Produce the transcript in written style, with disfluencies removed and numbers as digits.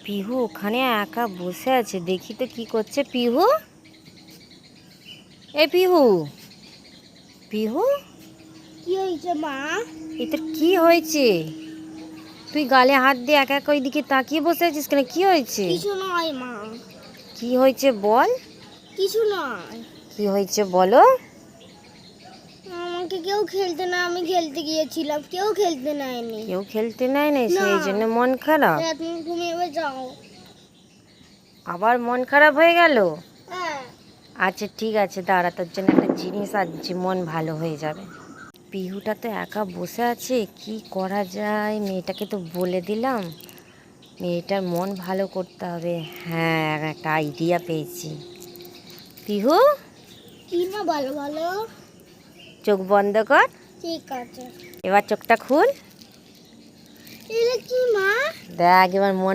পিহু ওখানে একা বসে আছে, দেখি তো কি করছে। পিহু, এ পিহু, পিহু, কি হয়েছে মা? তোর কি হয়েছে? তুই গালে হাত দিয়ে একা একা ওইদিকে তাকিয়ে বসে আছিস কেন? কি হয়েছে? কিছু নয় মা, কি হয়েছে বল। কিছু নয়। কি হয়েছে বলো। আমাকে কেউ খেলতে না, আমি খেলতে গিয়েছিলাম, কেউ খেলতে নেয়নি। কেউ খেলতে নেয় না, না। সেই জন্য মন খারাপ। তুমি এবার যাও। আবার মন খারাপ হয়ে গেল? হ্যাঁ। আচ্ছা ঠিক আছে, দাঁড়া, তোর জন্য একটা জিনিস আনছি, মন ভালো হয়ে যাবে। পিহুটা তো একা বসে আছে, কি করা যায়? মেয়েটাকে তো বলে দিলাম, মেয়েটার মন ভালো করতে হবে। হ্যাঁ, একটা আইডিয়া পেয়েছি। পিহু, কি না, ভালো ভালো। চোখ বন্ধ কর। ঠিক আছে। এবার চোখটা খুল। এটা কি মা? দেখ এবার মন